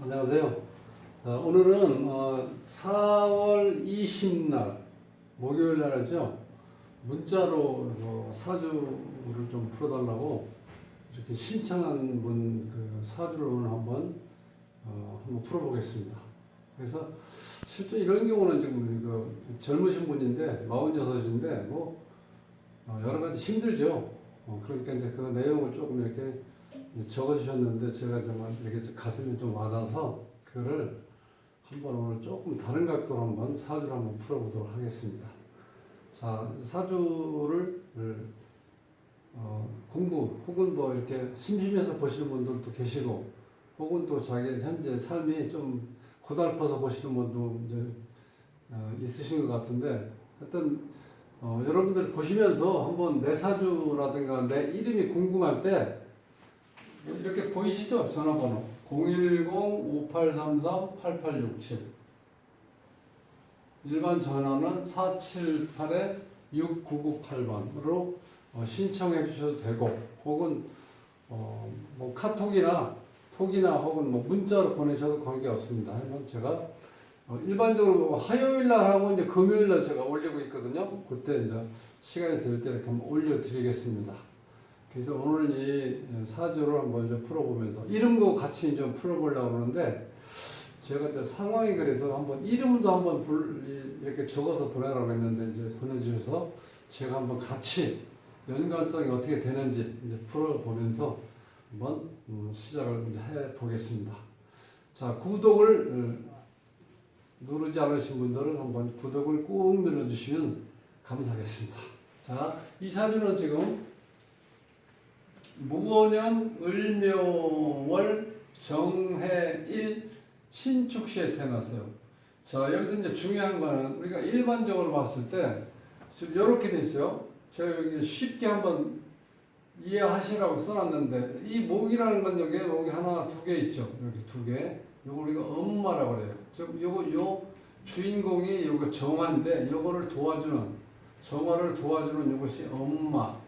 안녕하세요. 오늘은 4월 20날 목요일 날이죠. 문자로 사주를 좀 풀어달라고 이렇게 신청한 분 사주를 오늘 한번 풀어보겠습니다. 그래서 실제 이런 경우는 지금 젊으신 분인데 46인데 여러 가지 힘들죠. 그러니까 이제 그 내용을 조금 이렇게 적어주셨는데 제가 정말 이렇게 가슴이 좀 와닿아서 그거를 한번 오늘 조금 다른 각도로 한번 사주를 한번 풀어보도록 하겠습니다. 자, 사주를 공부 혹은 이렇게 심심해서 보시는 분들도 계시고 혹은 또 자기 현재 삶이 좀 고달퍼서 보시는 분도 이제 있으신 것 같은데 하여튼 여러분들 보시면서 한번 내 사주라든가 내 이름이 궁금할 때 이렇게 보이시죠? 전화번호 010-5833-8867 일반 전화는 478-6998번으로 신청해 주셔도 되고 혹은 카톡이나 톡이나 혹은 문자로 보내셔도 관계없습니다. 하지만 제가 일반적으로 화요일 날 하고 이제 금요일 날 제가 올리고 있거든요. 그때 이제 시간이 될 때 이렇게 한번 올려드리겠습니다. 그래서 오늘 이 사주를 한번 좀 풀어보면서 이름도 같이 좀 풀어보려고 하는데 제가 이제 상황이 그래서 한번 이름도 한번 이렇게 적어서 보내라고 했는데 이제 보내주셔서 제가 한번 같이 연관성이 어떻게 되는지 이제 풀어보면서 한번 시작을 해 보겠습니다. 자, 구독을 누르지 않으신 분들은 한번 구독을 꾹 눌러주시면 감사하겠습니다. 자, 이 사주는 지금 무오년 을묘월 정해일 신축시에 태어났어요. 자, 여기서 이제 중요한 거는 우리가 일반적으로 봤을 때 지금 이렇게 돼 있어요. 제가 여기 쉽게 한번 이해하시라고 써놨는데 이 목이라는 건 여기 하나 두 개 있죠. 이렇게 두 개. 요거 우리가 엄마라고 그래요. 즉 요 주인공이 요거 정화인데 요거를 도와주는 정화를 도와주는 이것이 엄마라고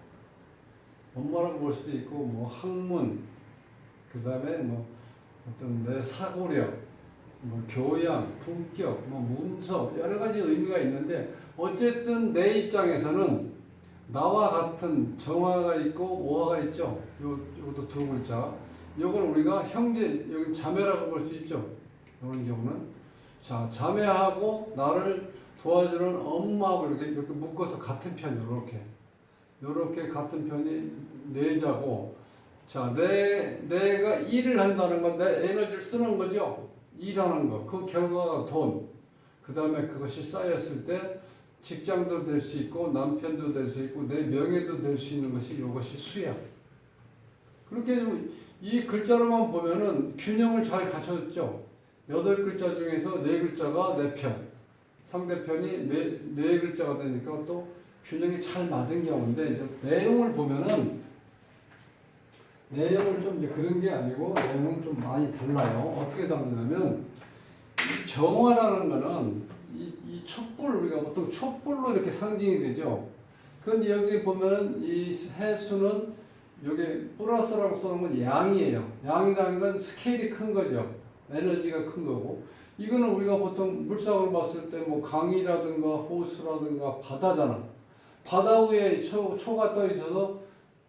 볼 수도 있고 학문 그다음에 어떤 내 사고력 교양 품격 문서 여러 가지 의미가 있는데 어쨌든 내 입장에서는 나와 같은 정화가 있고 오화가 있죠. 요것도 두 글자. 요걸 우리가 형제 여기 자매라고 볼 수 있죠. 이런 경우는 자 자매하고 나를 도와주는 엄마하고 이렇게 묶어서 같은 편 요렇게 같은 편이 내자고 자 내가 일을 한다는 건 내 에너지를 쓰는 거죠. 일하는 거 그 결과가 돈 그 다음에 그것이 쌓였을 때 직장도 될 수 있고 남편도 될 수 있고 내 명예도 될 수 있는 것이 이것이 수야. 그렇게 이 글자로만 보면은 균형을 잘 갖췄죠. 8글자 중에서 4글자가 내 편, 상대편이 네 글자가 되니까 또 균형이 잘 맞은 경우인데 이제 내용을 보면은 내용을 좀 이제 그런 게 아니고 내용은 좀 많이 달라요. 어떻게 다르냐면 이 정화라는 거는 이 촛불 우리가 보통 촛불로 이렇게 상징이 되죠. 그런데 여기 보면은 이 해수는 여기 플러스라고 써놓은 건 양이에요. 양이라는 건 스케일이 큰 거죠. 에너지가 큰 거고 이거는 우리가 보통 물상으로 봤을 때 강이라든가 호수라든가 바다잖아. 바다 위에 초가 떠 있어서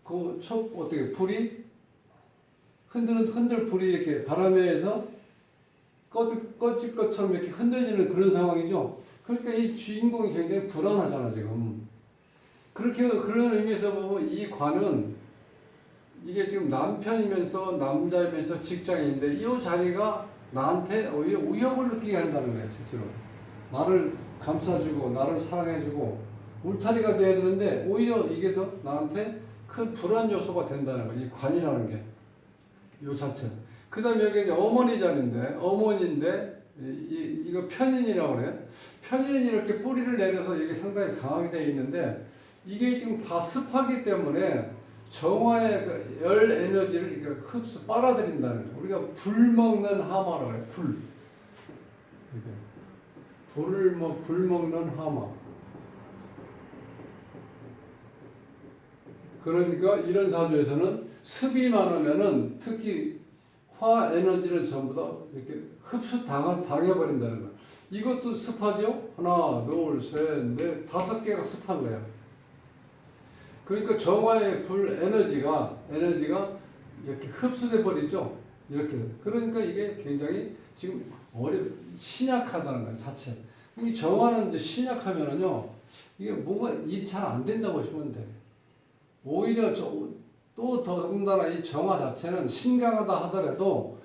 그 어떻게 불이 흔들 불이 이렇게 바람에 의해서 꺼질 것처럼 이렇게 흔들리는 그런 상황이죠. 그러니까 이 주인공이 굉장히 불안하잖아 지금. 그런 의미에서 보면 이 관은 이게 지금 남편이면서 남자이면서 직장인데 이 자리가 나한테 오히려 위협을 느끼게 한다는 거예요. 실제로 나를 감싸주고 나를 사랑해주고 울타리가 돼야 되는데 오히려 이게 더 나한테 큰 불안 요소가 된다는 거예요. 이 관이라는 게 요 자체. 그 다음에 여기 이제 어머니 자리인데 어머니인데 이거 편인이라고 그래요. 편인이 이렇게 뿌리를 내려서 이게 상당히 강하게 되어 있는데 이게 지금 다 습하기 때문에 정화의 그 열 에너지를 이렇게 빨아들인다는 거예요. 우리가 불 먹는 하마라고 해요. 불 먹는 하마. 그러니까 이런 사주에서는 습이 많으면은 특히 화 에너지를 전부 다 이렇게 당해버린다는 거야. 이것도 습하죠? 하나, 둘, 셋, 넷, 5개가 습한 거야. 그러니까 정화의 불 에너지가 이렇게 흡수돼 버리죠. 이렇게. 그러니까 이게 굉장히 지금 신약하다는 거예요, 자체. 이 정화는 이제 신약하면은요, 이게 뭔가 일이 잘 안 된다고 보시면 돼. 오히려 또 더군다나 이 정화 자체는 신강하다 하더라도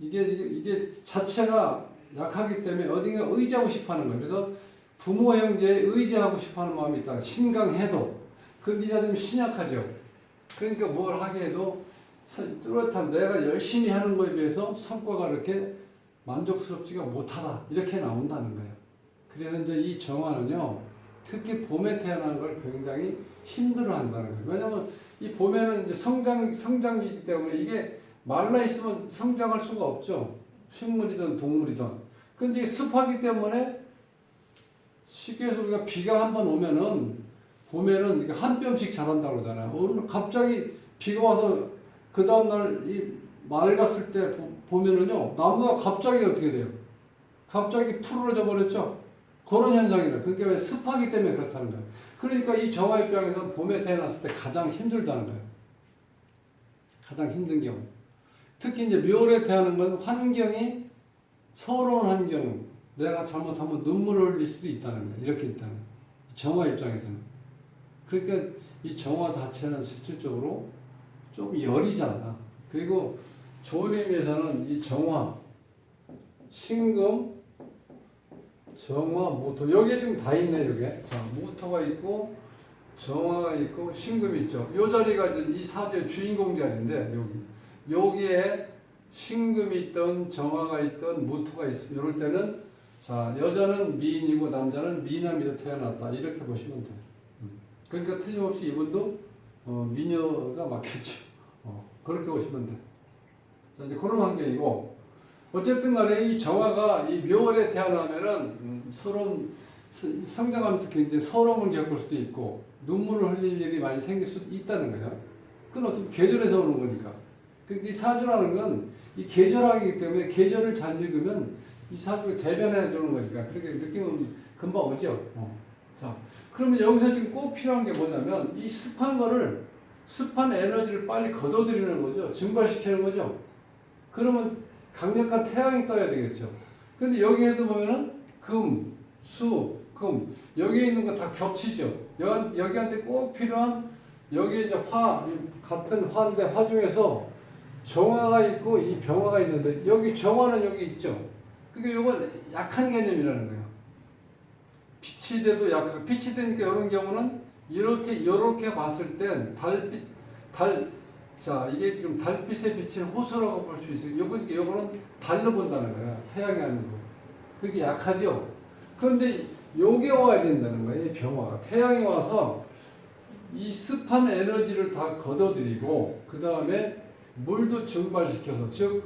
이게 자체가 약하기 때문에 어딘가 의지하고 싶어 하는 거예요. 그래서 부모 형제에 의지하고 싶어 하는 마음이 있다. 신강해도. 근데 이 사람이 신약하죠. 그러니까 뭘 하게 해도 뚜렷한 내가 열심히 하는 거에 비해서 성과가 이렇게 만족스럽지가 못하다. 이렇게 나온다는 거예요. 그래서 이제 이 정화는요, 특히 봄에 태어난 걸 굉장히 힘들어 한다는 거예요. 왜냐면 이 봄에는 이제 성장기이기 때문에 이게 말라 있으면 성장할 수가 없죠. 식물이든 동물이든. 근데 이게 습하기 때문에 쉽게 해서 우리가 비가 한번 오면은 봄에는 한 뼘씩 자란다고 그러잖아요. 오늘 갑자기 비가 와서 그 다음날 이 맑았을 때 보면은요, 나무가 갑자기 어떻게 돼요? 갑자기 푸르러져 버렸죠? 그런 현상이래요. 그러니까 왜 습하기 때문에 그렇다는 거예요. 그러니까 이 정화 입장에서 봄에 태어났을 때 가장 힘들다는 거예요. 가장 힘든 경우. 특히 이제 묘월에 태어나는 건 환경이 서러운 환경, 내가 잘못하면 눈물을 흘릴 수도 있다는 거예요. 이렇게 있다는 거예요. 정화 입장에서는. 그러니까 이 정화 자체는 실질적으로 좀 열이잖아. 그리고 좋은 의미에서는 이 정화, 신금, 정화, 무토. 여기에 지금 다 있네, 여기에. 자, 무토가 있고, 정화가 있고, 신금이 있죠. 요 자리가 이제 이 사주의 주인공 자리인데, 여기에 신금이 있던, 정화가 있던, 무토가 있으면, 이럴 때는, 자, 여자는 미인이고, 남자는 미남이로 태어났다. 이렇게 보시면 돼요. 그러니까 틀림없이 이분도, 미녀가 맞겠죠. 그렇게 보시면 돼요. 자, 이제 그런 환경이고, 어쨌든 간에 이 정화가 이 묘월에 태어나면은 성장하면서 굉장히 서러움을 겪을 수도 있고 눈물을 흘릴 일이 많이 생길 수도 있다는 거예요. 그건 어떤 계절에서 오는 거니까. 그러니까 이 사주라는 건 이 계절학이기 때문에 계절을 잘 읽으면 이 사주가 대변해 주는 거니까 그렇게 느낌은 금방 오죠. 자, 그러면 여기서 지금 꼭 필요한 게 뭐냐면 이 습한 에너지를 빨리 걷어들이는 거죠. 증발시키는 거죠. 그러면 강력한 태양이 떠야 되겠죠. 근데 여기에도 보면은 금, 수, 금 여기에 있는 거 다 겹치죠. 여기한테 꼭 필요한 여기에 이제 같은 화인데 화 중에서 정화가 있고 이 병화가 있는데 여기 정화는 여기 있죠. 그러니까 이건 약한 개념이라는 거예요. 빛이 돼도 빛이 되니까 이런 경우는 이렇게 봤을 땐 자, 이게 지금 달빛에 비치는 호수라고 볼 수 있어요. 요거는 달로 본다는 거야. 태양이 아니고. 그게 약하죠? 그런데 요게 와야 된다는 거예요. 이 병화가. 태양이 와서 이 습한 에너지를 다 걷어들이고, 그 다음에 물도 증발시켜서, 즉,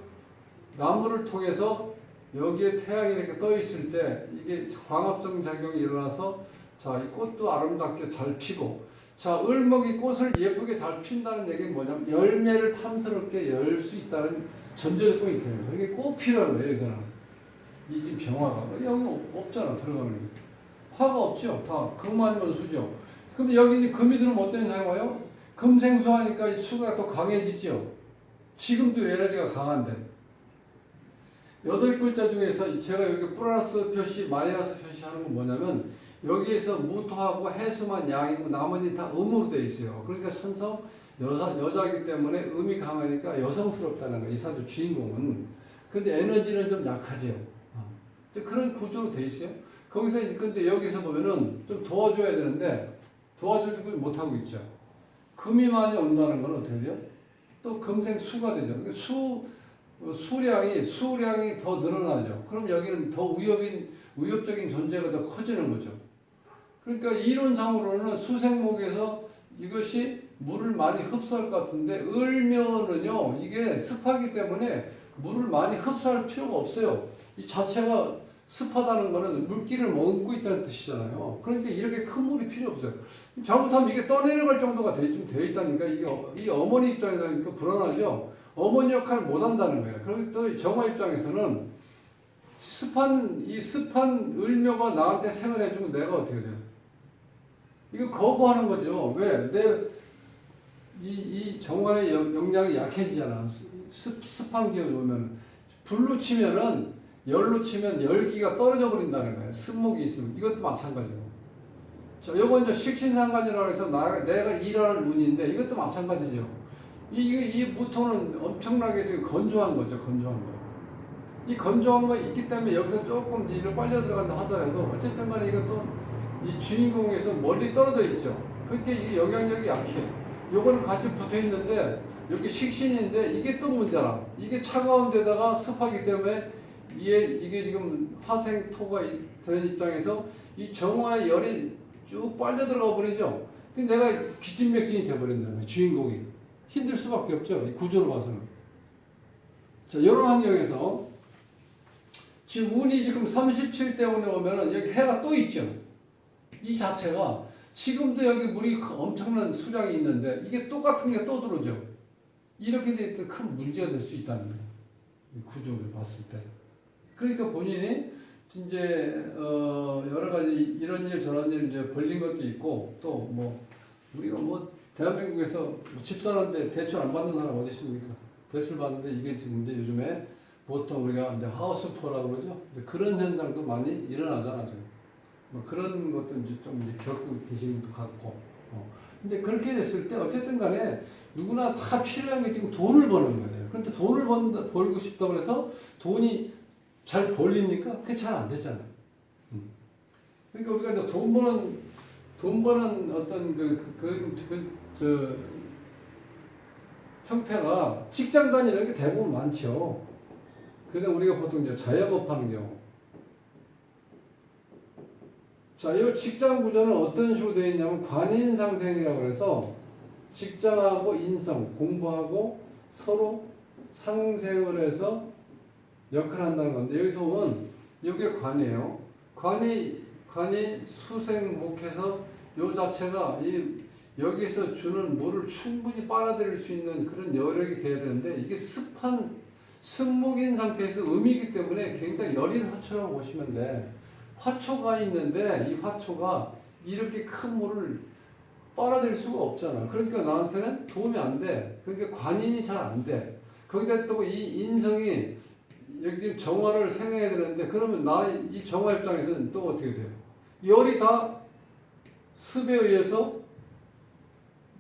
나무를 통해서 여기에 태양이 이렇게 떠 있을 때, 이게 광합성 작용이 일어나서, 자, 이 꽃도 아름답게 잘 피고, 자, 을목이 꽃을 예쁘게 잘 핀다는 얘기는 뭐냐면 열매를 탐스럽게 열 수 있다는 전제 조건이 되는 거예요. 이게 꼭 필요한 거예요, 여기서는. 이 집 병화가. 여기는 없잖아, 들어가는 게. 화가 없죠. 다 금 아니면 수죠. 그럼 여기 금이 들으면 어떤 현상이 와요? 금생수하니까 이 수가 더 강해지죠. 지금도 에너지가 강한데. 8글자 중에서 제가 여기 플러스 표시, 마이너스 표시 하는 건 뭐냐면 여기에서 무토하고 해수만 양이고 나머지 다 음으로 되어 있어요. 그러니까 천성 여자이기 때문에 음이 강하니까 여성스럽다는 거예요. 이 사주 주인공은. 근데 에너지는 좀 약하죠. 그런 구조로 되어 있어요. 거기서 근데 여기서 보면은 좀 도와줘야 되는데 도와주지 못하고 있죠. 금이 많이 온다는 건 어떻게 돼요? 또 금생 수가 되죠. 그러니까 수량이 더 늘어나죠. 그럼 여기는 더 위협적인 존재가 더 커지는 거죠. 그러니까 이론상으로는 수생목에서 이것이 물을 많이 흡수할 것 같은데 을묘는요 이게 습하기 때문에 물을 많이 흡수할 필요가 없어요. 이 자체가 습하다는 거는 물기를 머금고 있다는 뜻이잖아요. 그러니까 이렇게 큰 물이 필요 없어요. 잘못하면 이게 떠내려갈 정도가 좀 돼 있다니까 이게 이 어머니 입장에서는 불안하죠. 어머니 역할을 못 한다는 거예요. 그리고 또 정화 입장에서는 습한 을묘가 나한테 생활해주면 내가 어떻게 돼요? 이거 거부하는 거죠. 왜? 이 정화의 영향이 약해지잖아. 습한 기운이 오면. 불로 치면은, 열로 치면 열기가 떨어져 버린다는 거예요. 습목이 있으면. 이것도 마찬가지고. 자, 요건 이제 식신상관이라고 해서 내가 일하는 운인데, 이것도 마찬가지죠. 이 무토는 엄청나게 지금 건조한 거죠. 건조한 거. 이 건조한 거 있기 때문에 여기서 조금 일을 빨려 들어간다 하더라도, 어쨌든 간에 이것도 이 주인공에서 멀리 떨어져 있죠. 그러니까 이 영향력이 약해. 요거는 같이 붙어 있는데 여기 식신인데 이게 또 문제라. 이게 차가운 데다가 습하기 때문에 이게 지금 화생토가 되는 입장에서 이 정화의 열이 쭉 빨려 들어가 버리죠. 근데 내가 기진맥진이 돼버린다는 거예요. 주인공이. 힘들 수밖에 없죠. 이 구조로 봐서는. 자, 이런 환경에서 지금 운이 지금 37대 운에 오면은 여기 해가 또 있죠. 이 자체가 지금도 여기 물이 엄청난 수량이 있는데 이게 똑같은 게 또 들어오죠. 이렇게 되니까 큰 문제가 될 수 있다는 거예요. 이 구조를 봤을 때. 그러니까 본인이 이제 여러 가지 이런 일 저런 일 이제 벌린 것도 있고 또 뭐 우리가 뭐 대한민국에서 뭐 집 사는데 대출 안 받는 사람 어디 있습니까? 대출 받는데 이게 지금 이제 요즘에 보통 우리가 이제 하우스푸어라고 그러죠. 그런 현상도 많이 일어나잖아 지금. 뭐 그런 것도 이제 좀 이제 겪고 계신 분도 같고. 근데 그렇게 됐을 때 어쨌든 간에 누구나 다 필요한 게 지금 돈을 버는 거예요. 그런데 돈을 벌고 싶다고 해서 돈이 잘 벌립니까? 그게 잘 안 되잖아요. 그러니까 우리가 이제 돈 버는 어떤 저 형태가 직장 다니는 게 대부분 많죠. 그래서 우리가 보통 이제 자영업 하는 경우. 자, 이 직장 구조는 어떤 식으로 되어 있냐면 관인상생이라고 해서 직장하고 인성, 공부하고 서로 상생을 해서 역할을 한다는 건데 여기서 보면 이게 관이에요. 관이 수생목해서 요 자체가 여기서 주는 물을 충분히 빨아들일 수 있는 그런 여력이 돼야 되는데 이게 습목인 상태에서 음이기 때문에 굉장히 여린 화초라고 보시면 돼. 화초가 있는데 이 화초가 이렇게 큰 물을 빨아들일 수가 없잖아. 그러니까 나한테는 도움이 안 돼. 그러니까 관인이 잘 안 돼. 거기다 또 이 인성이 여기 지금 정화를 생해야 되는데 그러면 이 정화 입장에서는 또 어떻게 돼요? 열이 다 습에 의해서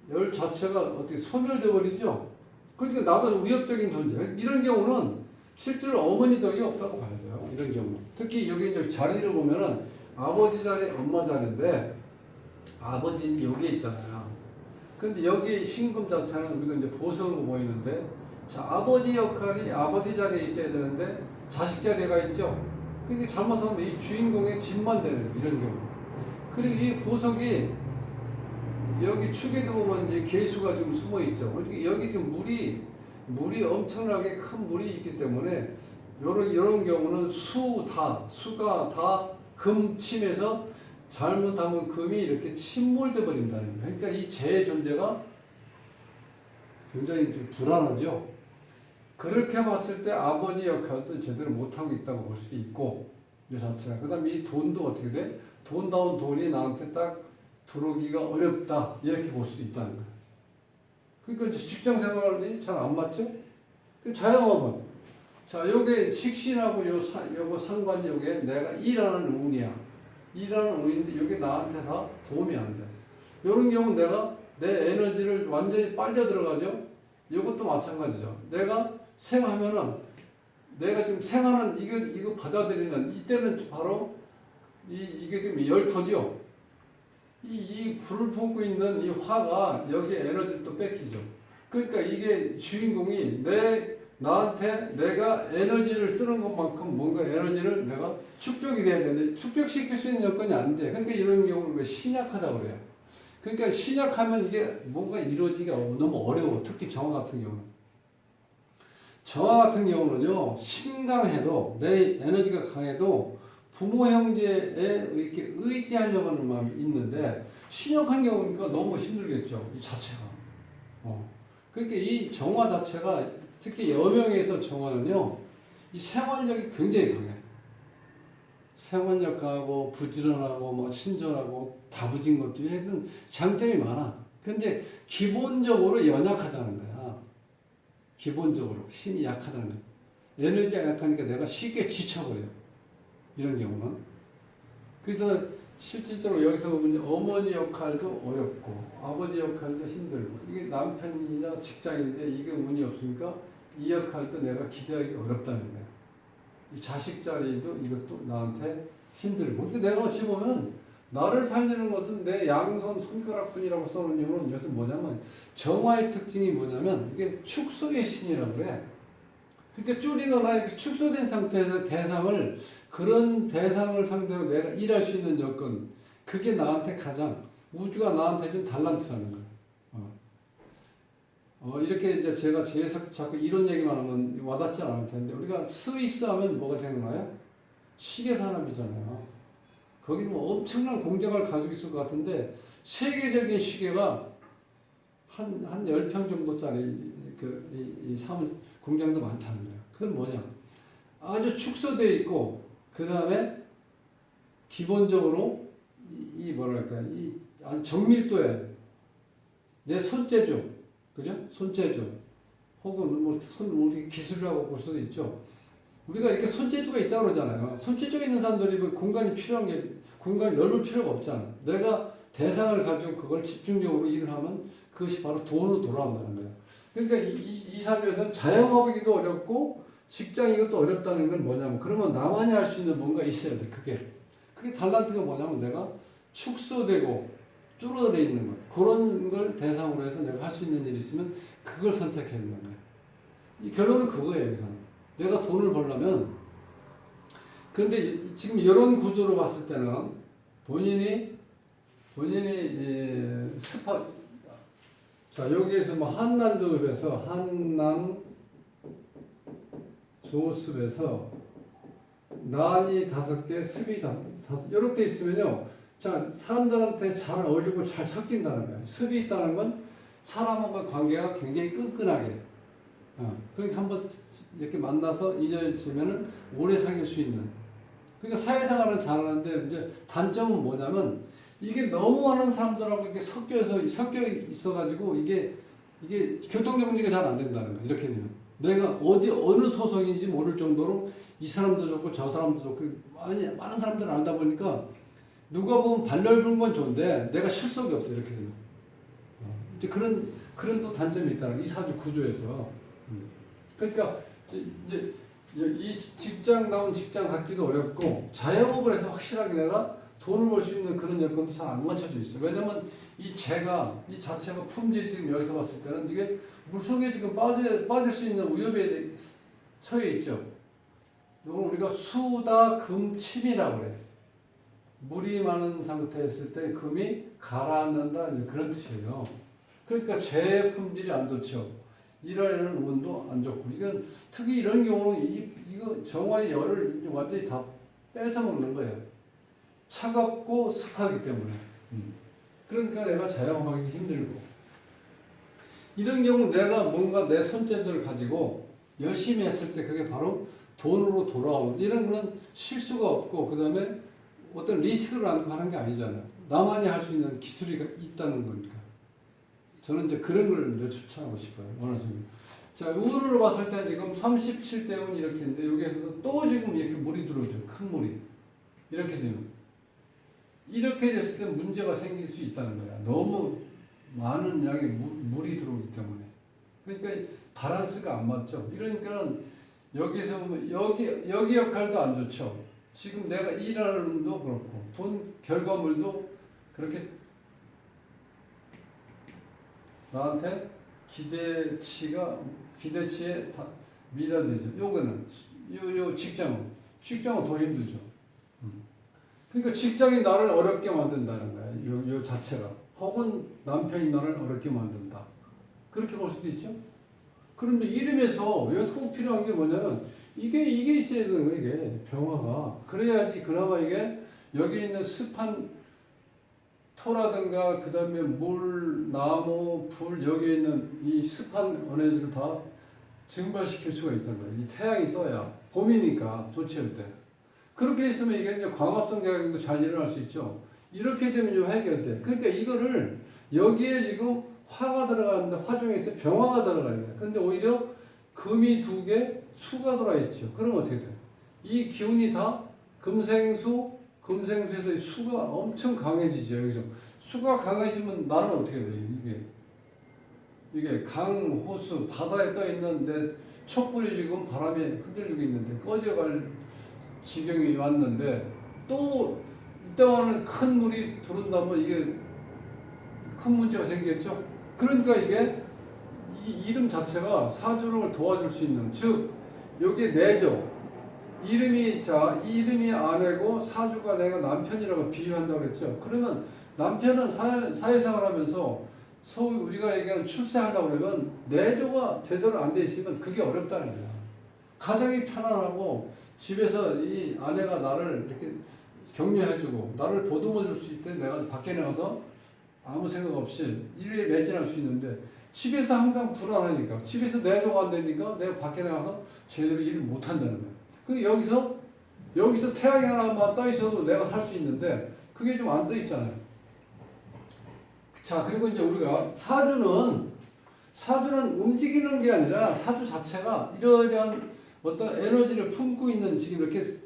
열 자체가 어떻게 소멸돼 버리죠. 그러니까 나도 위협적인 존재. 이런 경우는 실제로 어머니 덕이 없다고 봐야 돼요. 이런 경우. 특히 여기 이제 자리를 보면은 아버지 자리, 엄마 자리인데 아버지는 여기에 있잖아요. 근데 여기 신금 자체는 우리가 이제 보성으로 보이는데 자, 아버지 역할이 아버지 자리에 있어야 되는데 자식 자리가 있죠. 그게 잘못하면 이 주인공의 집만 되는 거예요. 이런 경우. 그리고 이 보석이 여기 축에도 보면 이제 개수가 좀 숨어 있죠. 여기 지금 물이 엄청나게 큰 물이 있기 때문에 이런 경우는 수가 다 금침해서 잘못하면 금이 이렇게 침몰돼 버린다는 거예요. 그러니까 이 재의 존재가 굉장히 좀 불안하죠. 그렇게 봤을 때 아버지 역할도 제대로 못하고 있다고 볼 수도 있고 이 자체가. 그 다음에 이 돈도 어떻게 돼? 돈다운 돈이 나한테 딱 들어오기가 어렵다 이렇게 볼 수도 있다는 거예요. 그러니까 직장 생활이 잘 안 맞죠? 자영업은 자 요게 식신하고 요거 상관이 요게 내가 일하는 운이야. 일하는 운인데 요게 나한테 다 도움이 안 돼. 요런 경우 내가 내 에너지를 완전히 빨려 들어가죠. 요것도 마찬가지죠. 내가 생하면은 내가 지금 생하는 이거 받아들이는 이때는 바로 이게 지금 열터죠. 이 불을 품고 있는 이 화가 여기에 에너지를 또 뺏기죠. 그러니까 이게 주인공이 나한테 내가 에너지를 쓰는 것만큼 뭔가 에너지를 내가 축적이 돼야 되는데 축적시킬 수 있는 여건이 안 돼. 그러니까 이런 경우는 신약하다고 그래요. 그러니까 신약하면 이게 뭔가 이루어지기가 너무 어려워. 특히 정화 같은 경우는. 정화 같은 경우는요, 신강해도 내 에너지가 강해도 부모 형제에 이렇게 의지하려고 하는 마음이 있는데 신역한 경우니까 너무 힘들겠죠. 이 자체가. 그러니까 이 정화 자체가 특히 여명에서 정화는요, 이 생활력이 굉장히 강해요. 생활력 강하고 부지런하고 뭐 친절하고 다부진 것도 하여튼 장점이 많아. 근데 기본적으로 연약하다는 거야. 기본적으로 힘이 약하다는 거야. 에너지가 약하니까 내가 쉽게 지쳐버려. 이런 경우는. 그래서 실질적으로 여기서 보면 어머니 역할도 어렵고 아버지 역할도 힘들고 이게 남편이나 직장인데 이게 운이 없으니까 이 역할도 내가 기대하기 어렵다는 거야. 이 자식 자리도 이것도 나한테 힘들고. 근데 내가 어찌 보면 나를 살리는 것은 내 양손 손가락뿐이라고 써놓은 이유는 이것은 뭐냐면 정화의 특징이 뭐냐면 이게 축소의 신이라고 그래. 그러니까 줄이거나 이렇게 축소된 상태에서 그런 대상을 상대로 내가 일할 수 있는 여건, 그게 나한테 가장 우주가 나한테 준 달란트라는 거야. 이렇게 이제 제가 자꾸 이런 얘기만 하면 와닿지 않을 텐데, 우리가 스위스 하면 뭐가 생각나요? 시계 산업이잖아요. 거기는 뭐 엄청난 공장을 가지고 있을 것 같은데, 세계적인 시계가 한 10평 정도짜리 이 사무 공장도 많다는 거예요. 그건 뭐냐? 아주 축소되어 있고, 그 다음에 기본적으로 이 뭐랄까, 이 아주 정밀도에 내 손재주, 그죠? 손재주, 혹은 뭐 우리 기술이라고 볼 수도 있죠. 우리가 이렇게 손재주가 있다고 그러잖아요. 손재주가 있는 사람들이 뭐 공간이 필요한 게, 공간이 넓을 필요가 없잖아. 내가 대상을 가지고 그걸 집중적으로 일을 하면 그것이 바로 돈으로 돌아온다는 거예요. 그러니까 이 사주에서는 자영업이기도 어렵고 직장 이것도 어렵다는 건 뭐냐면, 그러면 나만이 할 수 있는 뭔가 있어야 돼. 그게 달란트가 뭐냐면 내가 축소되고 줄어들어 있는 것, 그런 걸 대상으로 해서 내가 할 수 있는 일이 있으면 그걸 선택해야 된다는 거예요. 이 결론은 그거예요. 여기서는 내가 돈을 벌려면, 그런데 지금 이런 구조로 봤을 때는 본인이 자, 여기에서 뭐 한난조급에서 한난조습에서 난이 5개, 습이 5, 이렇게 있으면요. 자, 사람들한테 잘 어울리고 잘 섞인다는 거예요. 습이 있다는 건 사람하고의 관계가 굉장히 끈끈하게. 그러니까 한번 이렇게 만나서 인연이 있으면은 오래 사귈 수 있는. 그러니까 사회생활은 잘하는데 이제 단점은 뭐냐면 이게 너무 많은 사람들하고 이렇게 섞여 있어가지고 이게 교통 정리가 잘 안 된다는 거예요. 이렇게 되면 내가 어느 소속인지 모를 정도로 이 사람도 좋고 저 사람도 좋고 많은 사람들을 알다 보니까 누가 보면 발 넓은 건 좋은데 내가 실속이 없어. 이렇게 되면 이제 그런 또 단점이 있다는 이 사주 구조에서. 그러니까 이제 이 직장 갖기도 어렵고 자영업을 해서 확실하게 내가 돈을 벌 수 있는 그런 여건도 잘 안 맞춰져 있어. 왜냐면 이 자체가 품질이 지금 여기서 봤을 때는 이게 물속에 지금 빠질 수 있는 위협에 처해 있죠. 이걸 우리가 수다금침이라고 그래. 물이 많은 상태였을 때 금이 가라앉는다, 이제 그런 뜻이에요. 그러니까 재 품질이 안 좋죠. 일하는 운도 안 좋고, 이건 특히 이런 경우는 이거 정화의 열을 완전히 다 뺏어 먹는 거예요. 차갑고 습하기 때문에. 그러니까 내가 자영업하기 힘들고. 이런 경우 내가 뭔가 내 손재주를 가지고 열심히 했을 때 그게 바로 돈으로 돌아오는, 이런 거는 실수가 없고, 그 다음에 어떤 리스크를 안고 하는 게 아니잖아요. 나만이 할 수 있는 기술이 있다는 거니까. 저는 이제 그런 걸 이제 추천하고 싶어요. 원하시면. 자, 운으로 봤을 때 지금 37대 운 이렇게 있는데, 여기에서도 또 지금 이렇게 물이 들어오죠. 큰 물이. 이렇게 되면. 이렇게 됐을 때 문제가 생길 수 있다는 거야. 너무 많은 양의 물이 들어오기 때문에. 그러니까 밸런스가 안 맞죠. 이러니까는 여기서 여기 역할도 안 좋죠. 지금 내가 일하는 도 그렇고, 돈 결과물도 그렇게 나한테 기대치에 다 미달되죠. 요거는 요 직장은 더 힘들죠. 그러니까 직장이 나를 어렵게 만든다는 거야. 요 자체가. 혹은 남편이 나를 어렵게 만든다. 그렇게 볼 수도 있죠. 그런데 이름에서 여기서 꼭 필요한 게 뭐냐면, 이게 있어야 되는 거야, 이게. 병화가. 그래야지 그나마 이게 여기 있는 습한 토라든가 그 다음에 물, 나무, 불 여기 있는 이 습한 에너지를 다 증발시킬 수가 있다는 거예요. 이 태양이 떠야 봄이니까 좋지 때. 그렇게 있으면 이게 이제 광합성 작용도 잘 일어날 수 있죠. 이렇게 되면 좀 해결돼. 그러니까 이거를 여기에 지금 화가 들어가는데 화 중에서 병화가 들어가야 돼. 근데 오히려 금이 2개, 수가 들어있죠. 그럼 어떻게 돼? 이 기운이 다 금생수, 금생수에서 수가 엄청 강해지죠. 여기서 수가 강해지면 나는 어떻게 돼? 이게 강, 호수, 바다에 떠 있는데 촛불이 지금 바람에 흔들리고 있는데 꺼져갈 지경이 왔는데 또 이따가는 큰 물이 들어온다면 이게 큰 문제가 생기겠죠. 그러니까 이게 이 이름 자체가 사주를 도와줄 수 있는 즉 여기에 내조 이름이 이 이름이 아내고 사주가 내가 남편이라고 비유한다고 그랬죠. 그러면 남편은 사회생활하면서 소위 우리가 얘기하는 출세하려고 그러면 내조가 제대로 안 돼 있으면 그게 어렵다는 거야. 가정이 편안하고 집에서 이 아내가 나를 이렇게 격려해주고 나를 보듬어줄 수 있을 때 내가 밖에 나가서 아무 생각 없이 일에 매진할 수 있는데 집에서 항상 불안하니까 집에서 내조가 안 되니까 내가 밖에 나가서 제대로 일을 못 한다는 거야. 그 여기서 태양이 하나만 떠 있어도 내가 살 수 있는데 그게 좀 안 떠 있잖아요. 자, 그리고 이제 우리가 사주는 움직이는 게 아니라 사주 자체가 이러한 어떤 에너지를 품고 있는 지금 이렇게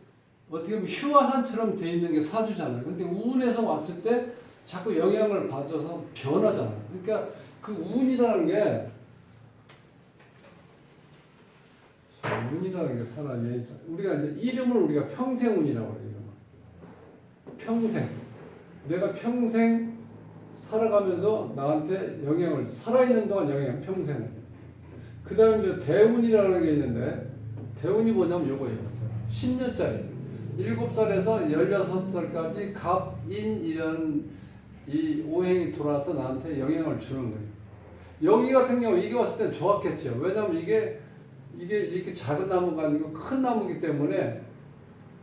어떻게 보면 휴화산처럼 돼 있는 게 사주잖아요. 근데 운에서 왔을 때 자꾸 영향을 받아서 변하잖아요. 그러니까 그 운이라는 게 운이라는 게 사람이 우리가 이제 이름을 우리가 평생운이라고 그래요. 평생 내가 평생 살아가면서 나한테 영향을 살아있는 동안 영향 평생. 그 다음에 이제 대운이라는 게 있는데 대운이 뭐냐면 요거예요. 10년짜리 7살에서 16살까지 갑인이라는 이 오행이 돌아서 나한테 영향을 주는 거예요. 여기 같은 경우 이게 왔을 땐 좋았겠죠. 왜냐면 이게 이렇게 작은 나무가 아니고 큰 나무이기 때문에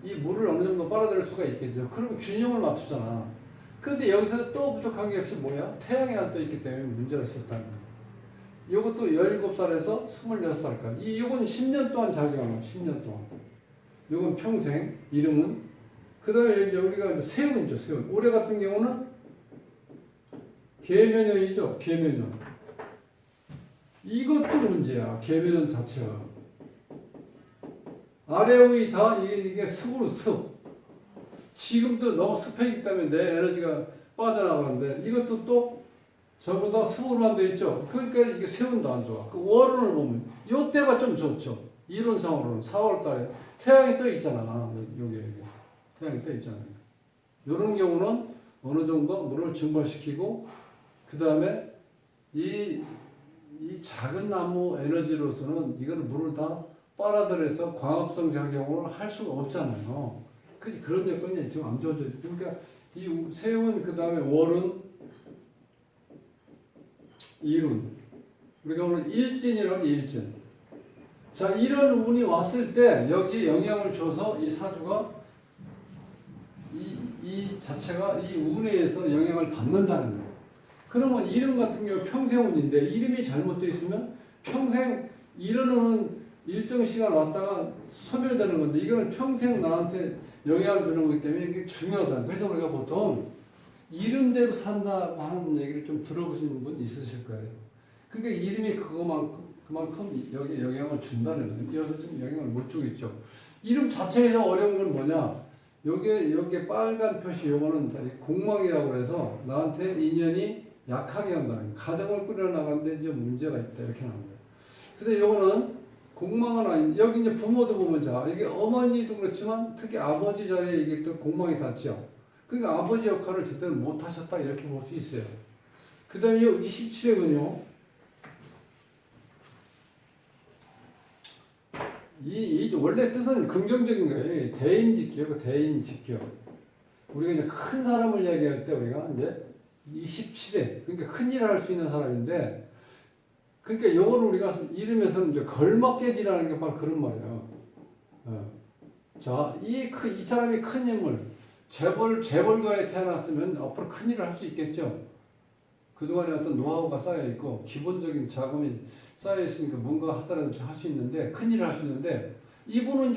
이 물을 어느 정도 빨아들일 수가 있겠죠. 그럼 균형을 맞추잖아. 근데 여기서 또 부족한 게 역시 뭐야? 태양이 안 떠 있기 때문에 문제가 있었다는 거야. 이것도 17살에서 26살까지. 요건 10년 동안 작용하는 거야. 10년 동안. 요건 평생, 이름은. 그 다음에 이제 우리가 이제 세운이죠, 세운. 올해 같은 경우는 계면연이죠, 계면연. 이것도 문제야, 계면연 자체가. 아래의 다 이게 습으로 습. 지금도 너무 습해지기 때문에 내 에너지가 빠져나가는데 이것도 또 저보다 습으로만 돼 있죠. 그러니까 이게 세운도 안 좋아. 그 월운을 보면 요때가 좀 좋죠. 이론상으로는 4월 달에 태양이 떠 있잖아. 여기 태양이 떠 있잖아요. 이런 경우는 어느 정도 물을 증발시키고 그 다음에 이 작은 나무 에너지로서는 이거는 물을 다 빨아들여서 광합성 작용을 할 수가 없잖아요. 그런 여건이 지금 안 좋아져. 그러니까 이 세운 그 다음에 월은 일운. 우리가 오늘 일진이라고 일진. 자, 이런 운이 왔을 때 여기 영향을 줘서 이 사주가 이 자체가 이 운에 의해서 영향을 받는다는 거예요. 그러면 이름 같은 경우 평생운인데 이름이 잘못되어 있으면 평생 이런 운은 일정 시간 왔다가 소멸되는 건데 이거는 평생 나한테 영향을 주는 거기 때문에 이게 중요하다. 그래서 우리가 보통 이름대로 산다고 하는 얘기를 좀 들어보시는 분 있으실 거예요. 그러니까 이름이 그만큼 여기 영향을 준다는 거예요. 여기서 좀 영향을 못 주겠죠. 이름 자체에서 어려운 건 뭐냐? 여기에 빨간 표시 요거는 공망이라고 해서 나한테 인연이 약하게 한다는 거예요. 가정을 꾸려나가는데 이제 문제가 있다 이렇게 나온 거예요. 근데 요거는 공망은 아닌 여기 이제 부모도 보면 자 이게 어머니도 그렇지만 특히 아버지 자리에 이게 또 공망이 닿죠. 그러니까 아버지 역할을 제대로 못 하셨다 이렇게 볼 수 있어요. 그 다음에 이 27회는요. 이 원래 뜻은 긍정적인 거예요. 대인직격, 대인직격. 우리가 이제 큰 사람을 얘기할 때 우리가 이제 27회, 그러니까 큰 일을 할 수 있는 사람인데, 그러니까 요거를 우리가 이름에서는 이제 걸먹개지라는 게 바로 그런 말이에요. 자, 이 사람이 큰 인물, 재벌가에 태어났으면 앞으로 큰 일을 할 수 있겠죠. 그동안에 어떤 노하우가 쌓여 있고 기본적인 자금이 쌓여 있으니까 뭔가 하더라도 할 수 있는데 큰 일을 할 수 있는데 이분은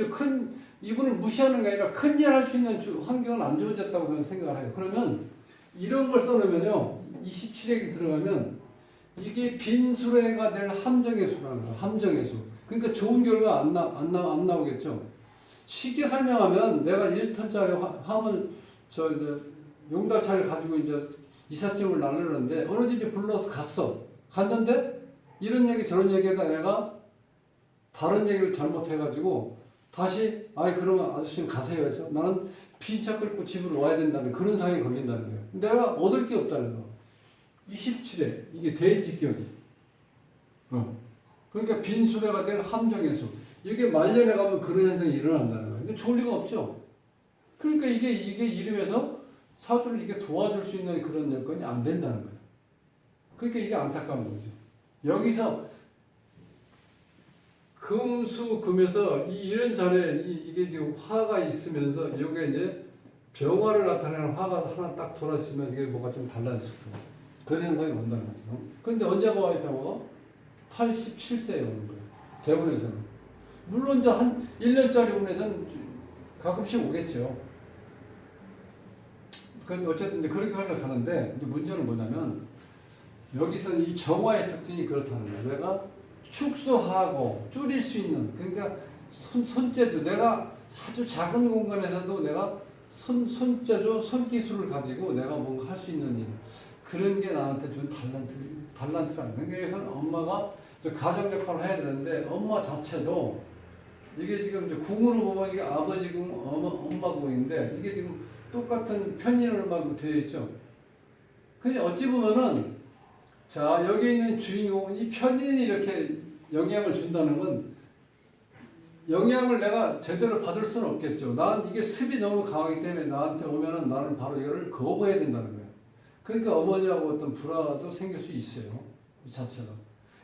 이분을 무시하는 게 아니라 큰 일을 할 수 있는 환경은 안 좋아졌다고 저는 생각을 해요. 그러면 이런 걸 써놓으면요, 27액이 들어가면 이게 빈수레가 될 함정의 수라는 거예요. 함정의 수. 그러니까 좋은 결과 안 나오겠죠. 쉽게 설명하면 내가 1톤짜리 화물 용달차를 가지고 이제 이삿짐을 나르는데 어느 집에 불러서 갔는데 이런 얘기 저런 얘기에다 내가 다른 얘기를 잘못해가지고 다시 그러면 아저씨는 가세요 해서 나는 빈차 끌고 집으로 와야 된다는 그런 상황에 걸린다는 거예요. 내가 얻을 게 없다는 거. 27회 이게 대인직격이. 그러니까 빈수레가 될 함정의 수. 이게 말년에 가면 그런 현상이 일어난다는 거예요. 근데 좋을 리가 없죠. 그러니까 이게 이름에서 사주를 이게 도와줄 수 있는 그런 여건이 안 된다는 거예요. 그러니까 이게 안타까운 거죠. 여기서 금수금에서 이런 자리에 이게 지금 화가 있으면서 이게 이제 병화를 나타내는 화가 하나 딱 돌았으면 이게 뭐가 좀 달라졌을 거예요. 그런 현상이 온다는 거죠. 그런데 언제 와요 병화가? 87세에 오는 거예요. 대운에서는. 물론 이제 한 1년짜리 운에서는 가끔씩 오겠죠. 어쨌든 이제 그렇게 흘러가는데 이제 문제는 뭐냐면 여기서 이 정화의 특징이 그렇다는 거예요. 내가 축소하고 줄일 수 있는 그러니까 손재주 내가 아주 작은 공간에서도 내가 손재주 손기술을 가지고 내가 뭔가 할 수 있는 일 그런 게 나한테 준 달란트라는 거예요. 그러니까 여기서는 엄마가 가정 역할을 해야 되는데 엄마 자체도 이게 지금 이제 궁으로 보면 이게 아버지 궁, 엄마 궁인데 이게 지금 똑같은 편인으로만 되어 있죠. 근데 어찌 보면은 자 여기 있는 주인공은 이 편인이 이렇게 영향을 준다는 건 영향을 내가 제대로 받을 수는 없겠죠. 난 이게 습이 너무 강하기 때문에 나한테 오면은 나는 바로 이거를 거부해야 된다는 거예요. 그러니까 어머니하고 어떤 불화도 생길 수 있어요. 이 자체가.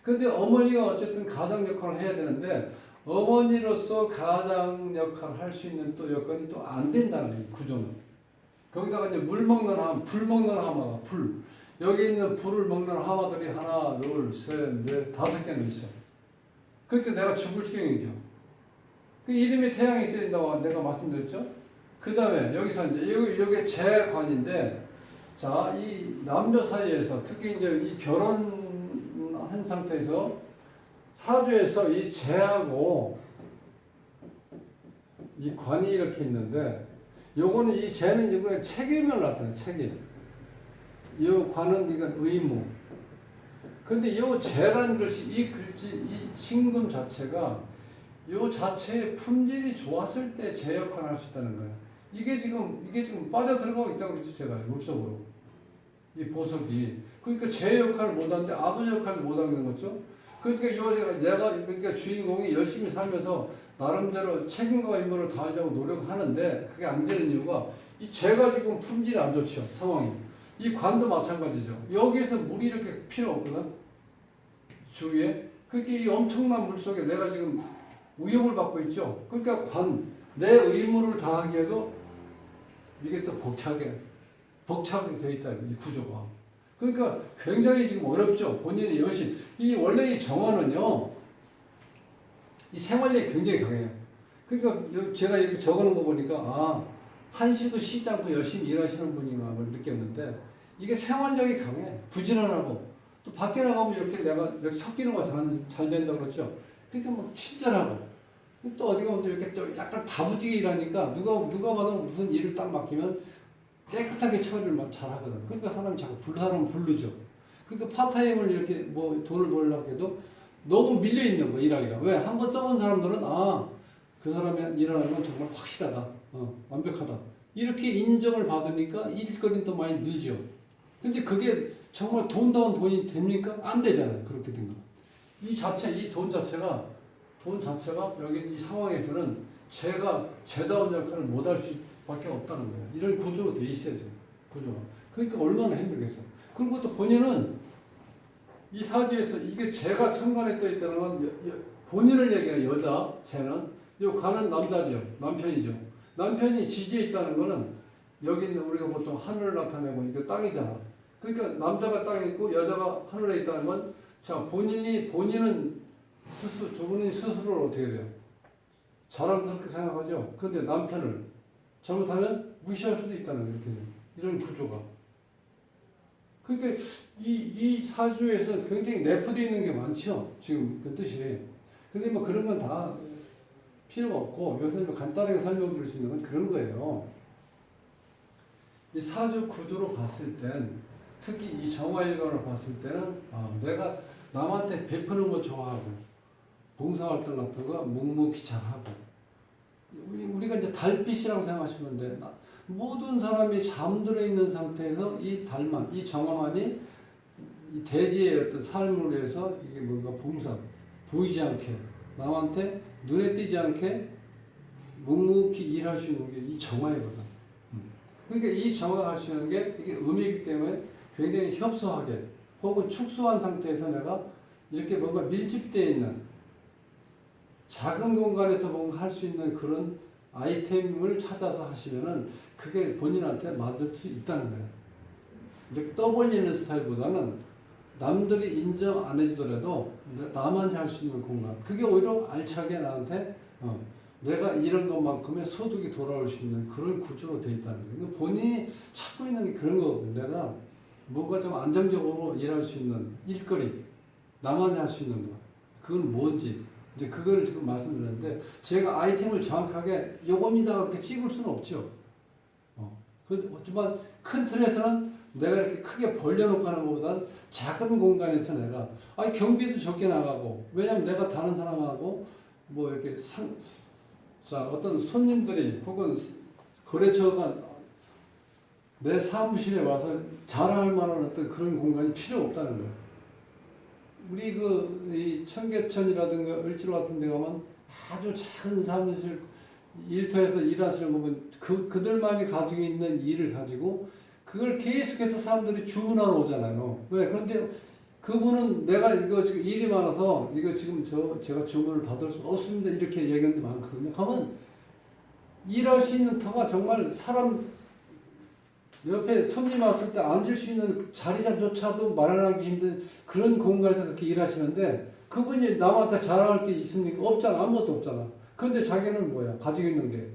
근데 어머니가 어쨌든 가장 역할을 해야 되는데 어머니로서 가장 역할을 할 수 있는 또 여건이 또 안 된다는 거예요. 구조는. 거기다가 이제 물 먹는 하마, 불 먹는 하마가 불. 여기 있는 불을 먹는 하마들이 하나, 둘, 셋, 넷, 5개는 있어. 그러니까 내가 죽을 지경이죠. 그 이름에 태양이 있어야 된다고 내가 말씀드렸죠. 그 다음에 여기서 이제 여기 재관인데, 자, 이 남녀 사이에서 특히 이제 이 결혼한 상태에서 사주에서 이 재하고 이 관이 이렇게 있는데, 요거는 이 재는 이거 책임을 나타내 책임. 이 관은 이건 의무. 근데 이 재라는 글씨, 이 신금 자체가 이 자체의 품질이 좋았을 때 재 역할을 할 수 있다는 거예요. 이게 지금 빠져 들어가고 있다고 그랬죠, 제가 물속으로. 이 보석이. 그러니까 재 역할을 못하는데 아버지 역할을 못하는 거죠. 그러니까 내가 주인공이 열심히 살면서 나름대로 책임과 의무를 다하려고 노력하는데 그게 안 되는 이유가 이 재가 지금 품질이 안 좋죠, 상황이. 이 관도 마찬가지죠. 여기에서 물이 이렇게 필요 없거든, 주위에. 그러니까 이 엄청난 물 속에 내가 지금 위협을 받고 있죠. 그러니까 내 의무를 다하기에도 이게 또 복잡하게 되어 있다, 이 구조가. 그러니까 굉장히 지금 어렵죠. 본인의 여신. 원래 이 정화는요, 이 생활력이 굉장히 강해요. 그러니까 제가 이렇게 적어놓은 거 보니까, 한시도 쉬지 않고 열심히 일하시는 분이구나 느꼈는데, 이게 생활력이 강해. 부지런하고. 또 밖에 나가면 이렇게 내가 여기 섞이는 거 잘 된다고 그랬죠. 그러니까 뭐 친절하고. 또 어디 가면 이렇게 또 약간 다부지게 일하니까 누가 봐도 무슨 일을 딱 맡기면 깨끗하게 처리를 잘하거든. 그러니까 사람이 자꾸 사람 부르죠. 그러니까 파타임을 이렇게 뭐 돈을 벌려고 해도 너무 밀려 있는 거 일하기가. 왜? 한번 써본 사람들은 그 사람이 일하는 건 정말 확실하다, 완벽하다. 이렇게 인정을 받으니까 일거리는 더 많이 늘죠. 근데 그게 정말 돈다운 돈이 됩니까? 안 되잖아요. 그렇게 된 거. 이 돈 자체가 여기 이 상황에서는 제다운 역할을 못할 수밖에 없다는 거예요. 이런 구조로 돼 있어야죠. 구조가. 그러니까 얼마나 힘들겠어. 그리고 또 본인은 이 사주에서 이게 재가 천간에 떠 있다는 건 본인을 얘기해요. 여자 재는 요 가는 남자죠. 남편이죠. 남편이 지지에 있다는 거는 여기는 우리가 보통 하늘을 나타내고 이게 땅이잖아. 그러니까 남자가 땅에 있고 여자가 하늘에 있다는 건 자, 본인은 저분이 스스로를 어떻게 돼요? 자랑스럽게 생각하죠. 그런데 남편을 잘못하면 무시할 수도 있다는 거예요. 이렇게 이런 구조가. 그러니까 이 사주에서 굉장히 내포되어 있는 게 많죠. 지금 그 뜻이. 근데 뭐 그런 건 다 필요가 없고 여기서 뭐 간단하게 설명드릴 수 있는 건 그런 거예요. 이 사주 구조로 봤을 땐 특히 이 정화일관을 봤을 때는 내가 남한테 베푸는 거 좋아하고 봉사활동 같은 거 묵묵히 잘하고 우리가 이제 달빛이라고 생각하시면 돼. 모든 사람이 잠들어 있는 상태에서 이 달만, 이 정화만이 이 대지의 어떤 삶을 위해서 이게 뭔가 봉사, 보이지 않게 남한테 눈에 띄지 않게 묵묵히 일할 수 있는 게 이 정화이거든. 그러니까 이 정화할 수 있는 게 이게 음이기 때문에 굉장히 협소하게 혹은 축소한 상태에서 내가 이렇게 뭔가 밀집되어 있는 작은 공간에서 뭔가 할 수 있는 그런 아이템을 찾아서 하시면은 그게 본인한테 맞을 수 있다는 거예요. 이렇게 떠벌리는 스타일보다는 남들이 인정 안 해주더라도 나만 할 수 있는 공간. 그게 오히려 알차게 나한테 내가 이런 것만큼의 소득이 돌아올 수 있는 그런 구조로 되어 있다는 거예요. 그러니까 본인이 찾고 있는 게 그런 거거든요. 내가 뭔가 좀 안정적으로 일할 수 있는 일거리, 나만이 할 수 있는 거. 그건 뭔지. 이제 그걸 지금 말씀드렸는데, 제가 아이템을 정확하게 요겁니다 이렇게 찍을 수는 없죠. 하지만 큰 틀에서는 내가 이렇게 크게 벌려놓고 하는 것보다는 작은 공간에서 내가, 경비도 적게 나가고, 왜냐면 내가 다른 사람하고 뭐 이렇게 어떤 손님들이 혹은 거래처가 내 사무실에 와서 자랑할 만한 어떤 그런 공간이 필요 없다는 거예요. 우리 이 청계천이라든가 을지로 같은 데 가면 아주 작은 사무실 일터에서 일하시는 거 보면 그들만이 가지고 있는 일을 가지고 그걸 계속해서 사람들이 주문하러 오잖아요. 왜? 그런데 그분은 내가 이거 지금 일이 많아서 이거 지금 제가 주문을 받을 수 없습니다. 이렇게 얘기하는 데 많거든요. 가면 일할 수 있는 터가 정말 사람 옆에 손님 왔을 때 앉을 수 있는 자리조차도 마련하기 힘든 그런 공간에서 그렇게 일하시는데 그분이 남한테 자랑할 게 있습니까? 없잖아. 아무것도 없잖아. 그런데 자기는 뭐야? 가지고 있는 게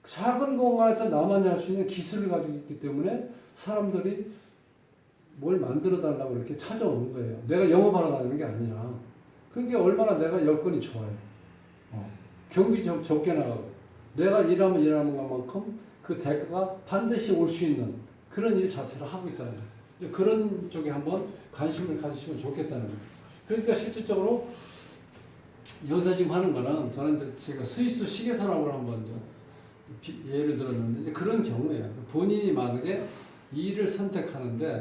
작은 공간에서 나만이 할 수 있는 기술을 가지고 있기 때문에 사람들이 뭘 만들어 달라고 이렇게 찾아오는 거예요. 내가 영업하러 다니는 게 아니라. 그러니까 얼마나 내가 여건이 좋아요. 경비 적게 나가고 내가 일하는 것만큼 그 대가가 반드시 올 수 있는 그런 일 자체를 하고 있다는 거예요. 그런 쪽에 한번 관심을 가지시면 좋겠다는 거예요. 그러니까 실질적으로 여기서 지금 하는 거는 저는 제가 스위스 시계 산업을 한번 예를 들었는데 그런 경우예요. 본인이 만약에 일을 선택하는데